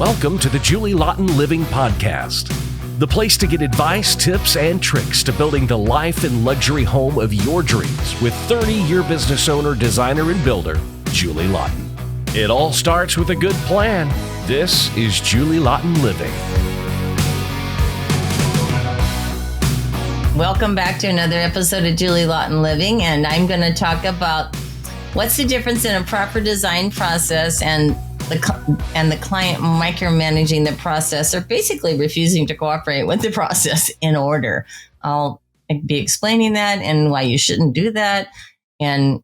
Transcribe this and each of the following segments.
Welcome to the Julie Laughton Living Podcast, the place to get advice, tips, and tricks to building the life and luxury home of your dreams with 30-year business owner, designer, and builder, Julie Laughton. It all starts with a good plan. This is Julie Laughton Living. Welcome back to another episode of Julie Laughton Living, and I'm going to talk about what's the difference in a proper design process and the client micromanaging the process, or basically refusing to cooperate with the process in order. I'll be explaining that and why you shouldn't do that and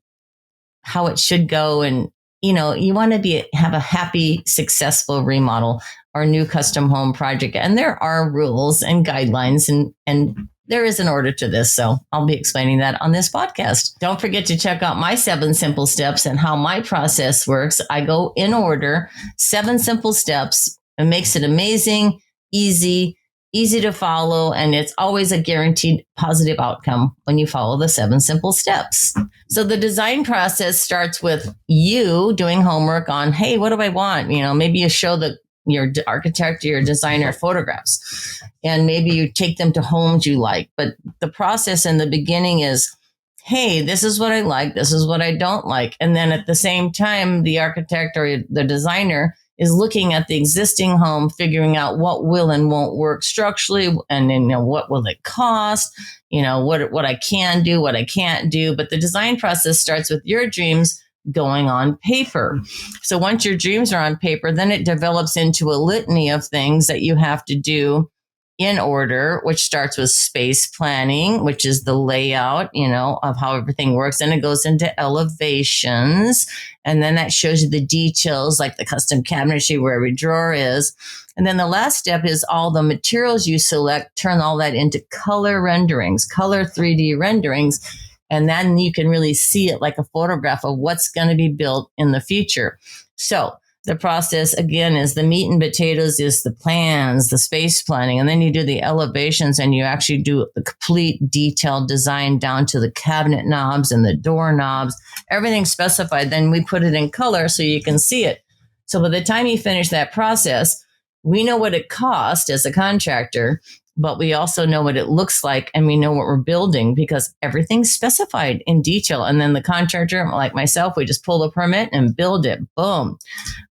how it should go. And, you know, you want to have a happy, successful remodel or new custom home project. And there are rules and guidelines and there is an order to this, so I'll be explaining that on this podcast. Don't forget to check out my 7 simple steps and how my process works. I go in order, 7 simple steps. It makes it amazing, easy to follow, and it's always a guaranteed positive outcome when you follow the 7 simple steps. So the design process starts with you doing homework on, hey, what do I want? You know, maybe you show your architect or your designer photographs, and maybe you take them to homes you like. But the process in the beginning is, hey, this is what I like, this is what I don't like. And then at the same time, the architect or the designer is looking at the existing home, figuring out what will and won't work structurally, and then, you know, what will it cost, you know, what I can do, what I can't do. But the design process starts with your dreams going on paper. So once your dreams are on paper, then it develops into a litany of things that you have to do in order, which starts with space planning, which is the layout, you know, of how everything works. Then it goes into elevations, and then that shows you the details, like the custom cabinetry where every drawer is. And then the last step is all the materials you select, turn all that into color renderings, color 3D renderings. And then you can really see it like a photograph of what's going to be built in the future. So the process, again, is the meat and potatoes, is the plans, the space planning. And then you do the elevations, and you actually do the complete detailed design down to the cabinet knobs and the door knobs, everything specified. Then we put it in color so you can see it. So by the time you finish that process, we know what it cost as a contractor, but we also know what it looks like, and we know what we're building because everything's specified in detail. And then the contractor, like myself, we just pull the permit and build it. Boom.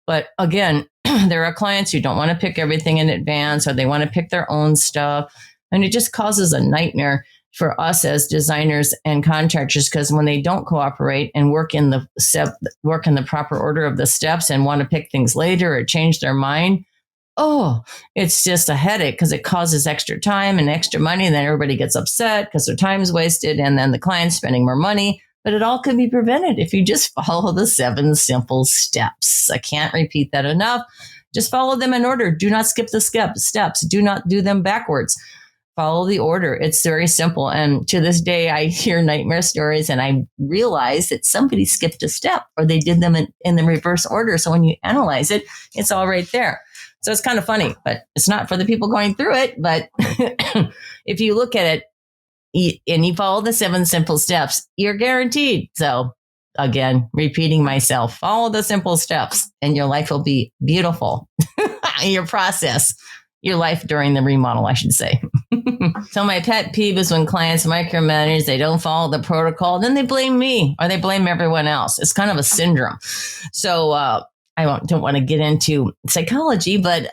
But again, there are clients who don't want to pick everything in advance, or they want to pick their own stuff. And it just causes a nightmare for us as designers and contractors, because when they don't cooperate and work in the proper order of the steps and want to pick things later or change their mind, it's just a headache because it causes extra time and extra money. And then everybody gets upset because their time's wasted. And then the client's spending more money. But it all can be prevented if you just follow the 7 simple steps. I can't repeat that enough. Just follow them in order. Do not skip the steps. Do not do them backwards. Follow the order. It's very simple. And to this day, I hear nightmare stories, and I realize that somebody skipped a step, or they did them in the reverse order. So when you analyze it, it's all right there. So it's kind of funny, but it's not for the people going through it. But if you look at it and you follow the 7 simple steps, you're guaranteed. So again, repeating myself, follow the simple steps and your life will be beautiful. Your life during the remodel, I should say. So my pet peeve is when clients micromanage, they don't follow the protocol, then they blame me or they blame everyone else. It's kind of a syndrome. So I don't want to get into psychology, but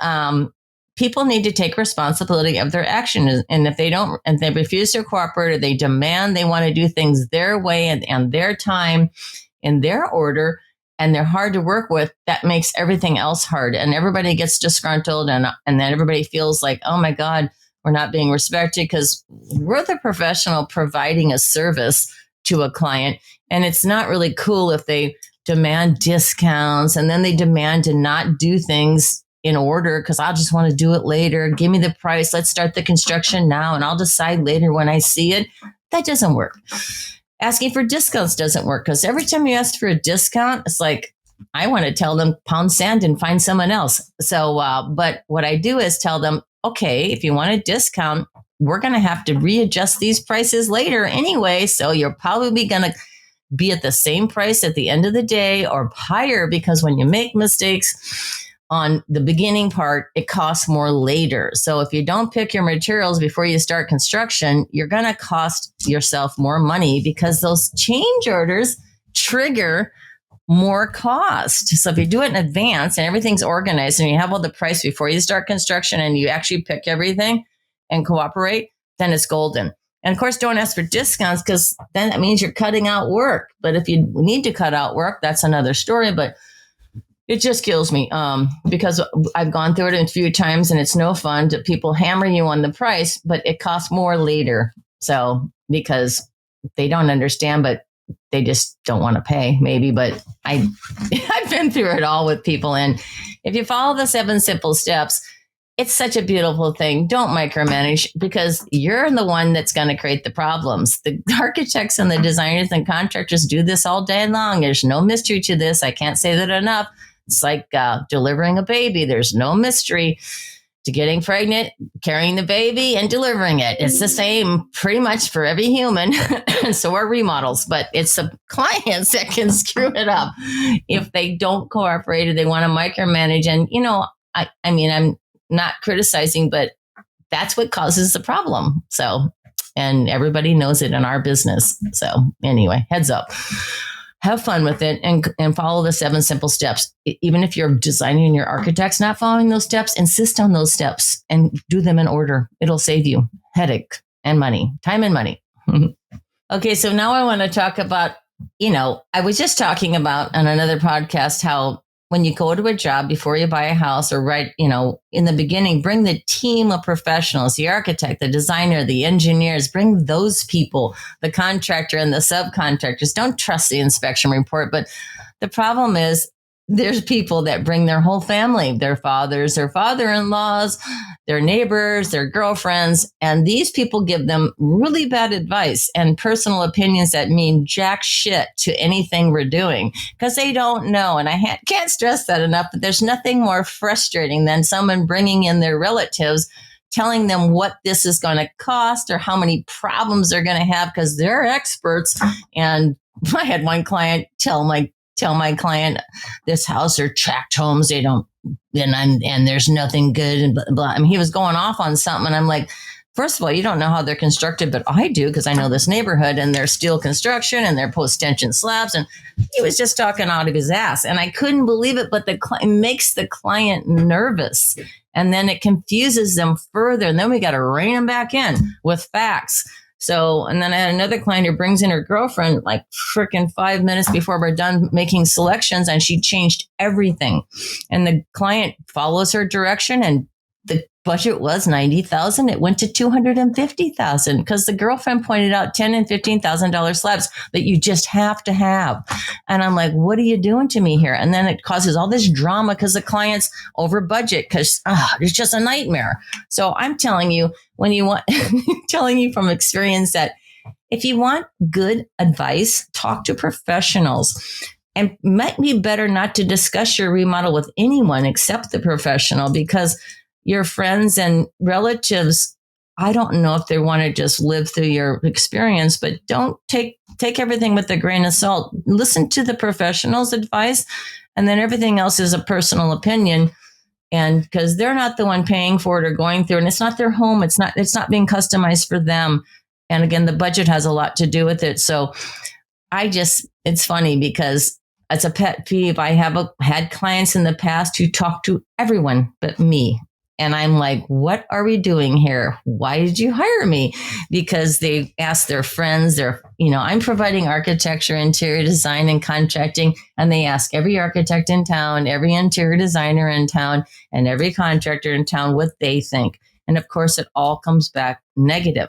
people need to take responsibility of their actions. And if they don't, and they refuse to cooperate, or they demand they want to do things their way and their time in their order, and they're hard to work with, that makes everything else hard. And everybody gets disgruntled, and then everybody feels like, oh my God, we're not being respected, because we're the professional providing a service to a client. And it's not really cool if they demand discounts and then they demand to not do things in order because I just want to do it later. Give me the price. Let's start the construction now and I'll decide later when I see it. That doesn't work. Asking for discounts doesn't work, because every time you ask for a discount, it's like, I want to tell them pound sand and find someone else. So, but what I do is tell them, okay, if you want a discount, we're going to have to readjust these prices later anyway. So you're probably going to be at the same price at the end of the day or higher, because when you make mistakes, on the beginning part, it costs more later. So if you don't pick your materials before you start construction, you're going to cost yourself more money because those change orders trigger more cost. So if you do it in advance and everything's organized and you have all the price before you start construction and you actually pick everything and cooperate, then it's golden. And of course, don't ask for discounts because then that means you're cutting out work. But if you need to cut out work, that's another story. But it just kills me because I've gone through it a few times and it's no fun to people hammer you on the price, but it costs more later. So because they don't understand, but they just don't want to pay maybe. But I've been through it all with people. And if you follow the 7 simple steps, it's such a beautiful thing. Don't micromanage because you're the one that's going to create the problems. The architects and the designers and contractors do this all day long. There's no mystery to this. I can't say that enough. It's like delivering a baby. There's no mystery to getting pregnant, carrying the baby, and delivering it. It's the same pretty much for every human. So are remodels, but it's the clients that can screw it up if they don't cooperate or they want to micromanage. And, I mean, I'm not criticizing, but that's what causes the problem. So, and everybody knows it in our business. So anyway, heads up. Have fun with it and follow the 7 simple steps. Even if you're designing and your architect's not following those steps, insist on those steps and do them in order. It'll save you headache and money, time and money. Okay, so now I want to talk about, I was just talking about on another podcast how when you go to a job before you buy a house or in the beginning, bring the team of professionals, the architect, the designer, the engineers, bring those people, the contractor and the subcontractors. Don't trust the inspection report. But the problem is there's people that bring their whole family, their fathers, their father-in-laws, their neighbors, their girlfriends. And these people give them really bad advice and personal opinions that mean jack shit to anything we're doing because they don't know. And I can't stress that enough, but there's nothing more frustrating than someone bringing in their relatives, telling them what this is going to cost or how many problems they're going to have because they're experts. And I had one client tell my client, this house are tract homes. They don't, and there's nothing good and blah, blah. I mean, he was going off on something. And I'm like, first of all, you don't know how they're constructed, but I do because I know this neighborhood and they're steel construction and they're post-tension slabs. And he was just talking out of his ass. And I couldn't believe it, but it makes the client nervous. And then it confuses them further. And then we got to rein them back in with facts. So, and then I had another client who brings in her girlfriend like freaking 5 minutes before we're done making selections, and she changed everything. And the client follows her direction, and the budget was $90,000. It went to $250,000 because the girlfriend pointed out $10,000 and $15,000 slabs that you just have to have. And I'm like, what are you doing to me here? And then it causes all this drama because the client's over budget because it's just a nightmare. So I'm telling you, telling you from experience that if you want good advice, talk to professionals. And it might be better not to discuss your remodel with anyone except the professional because your friends and relatives, I don't know if they want to just live through your experience, but don't take everything with a grain of salt. Listen to the professional's advice, and then everything else is a personal opinion. And because they're not the one paying for it or going through, and it's not their home, it's not being customized for them. And again, the budget has a lot to do with it. So it's funny because it's a pet peeve. I have had clients in the past who talk to everyone but me. And I'm like, what are we doing here? Why did you hire me? Because they asked their friends, I'm providing architecture, interior design, and contracting. And they ask every architect in town, every interior designer in town, and every contractor in town what they think. And of course, it all comes back negative.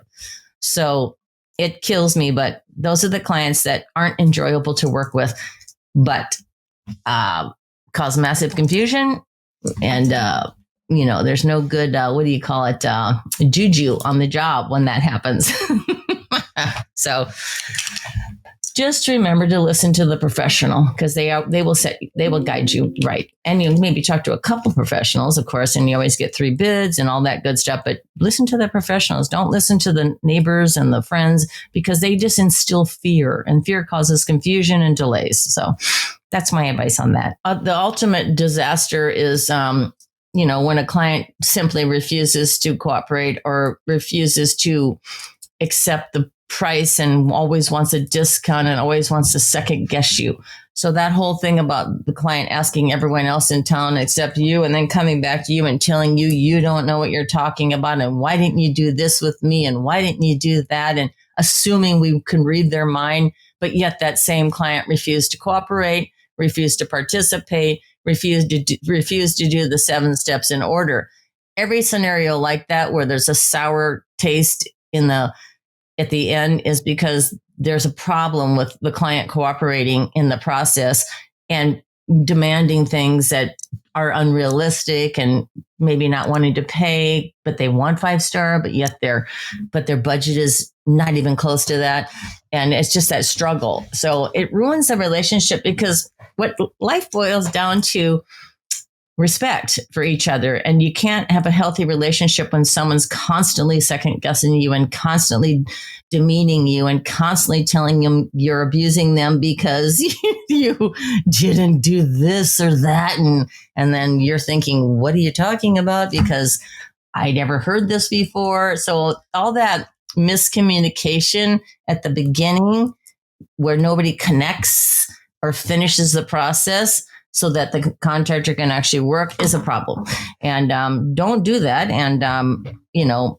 So it kills me. But those are the clients that aren't enjoyable to work with, but cause massive confusion. And, there's no good, juju on the job when that happens. So just remember to listen to the professional because they will guide you right. And you maybe talk to a couple professionals, of course, and you always get 3 bids and all that good stuff. But listen to the professionals. Don't listen to the neighbors and the friends because they just instill fear, and fear causes confusion and delays. So that's my advice on that. The ultimate disaster is, when a client simply refuses to cooperate or refuses to accept the price and always wants a discount and always wants to second guess you. So that whole thing about the client asking everyone else in town except you and then coming back to you and telling you you don't know what you're talking about and why didn't you do this with me and why didn't you do that, and assuming we can read their mind, but yet that same client refused to cooperate, refused to participate, refused to do the 7 steps in order. Every scenario like that where there's a sour taste at the end is because there's a problem with the client cooperating in the process and demanding things that are unrealistic and maybe not wanting to pay, but they want 5-star, but yet their budget is not even close to that. And it's just that struggle. So it ruins the relationship, because what life boils down to respect for each other. And you can't have a healthy relationship when someone's constantly second guessing you and constantly demeaning you and constantly telling them you're abusing them because you didn't do this or that. And then you're thinking, what are you talking about? Because I never heard this before. So all that miscommunication at the beginning where nobody connects or finishes the process so that the contractor can actually work is a problem. And don't do that. And,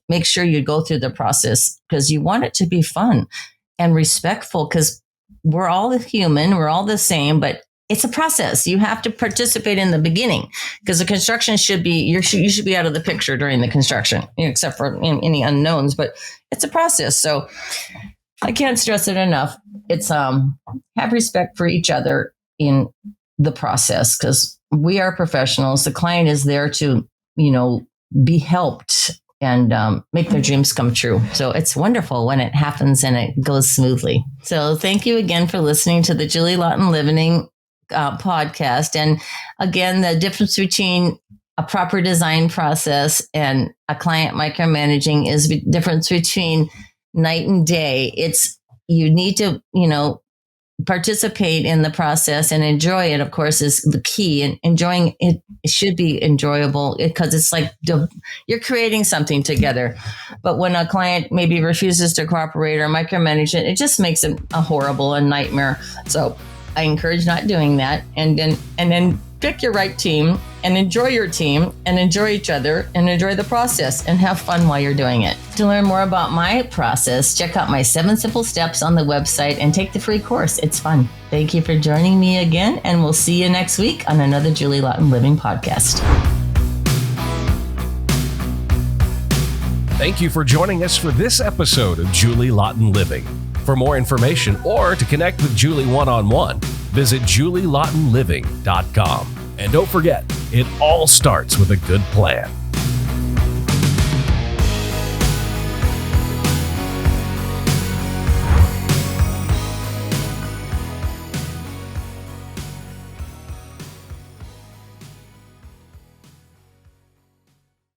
make sure you go through the process, because you want it to be fun and respectful, because we're all human, we're all the same, but it's a process. You have to participate in the beginning, because the construction should be, you should be out of the picture during the construction, except for any unknowns, but it's a process. So I can't stress it enough. It's have respect for each other in the process, because we are professionals. The client is there to, be helped and make their dreams come true. So it's wonderful when it happens and it goes smoothly. So thank you again for listening to the Julie Laughton Living podcast. And again, the difference between a proper design process and a client micromanaging is the difference between night and day. You need to, participate in the process and enjoy it, of course, is the key. And enjoying it should be enjoyable, because it's like you're creating something together. But when a client maybe refuses to cooperate or micromanage it, it just makes it a horrible nightmare. So I encourage not doing that. And then pick your right team and enjoy your team and enjoy each other and enjoy the process and have fun while you're doing it. To learn more about my process, check out my 7 simple steps on the website and take the free course. It's fun. Thank you for joining me again, and we'll see you next week on another Julie Laughton Living Podcast. Thank you for joining us for this episode of Julie Laughton Living. For more information or to connect with Julie one-on-one, visit julielaughtonliving.com. And don't forget, it all starts with a good plan.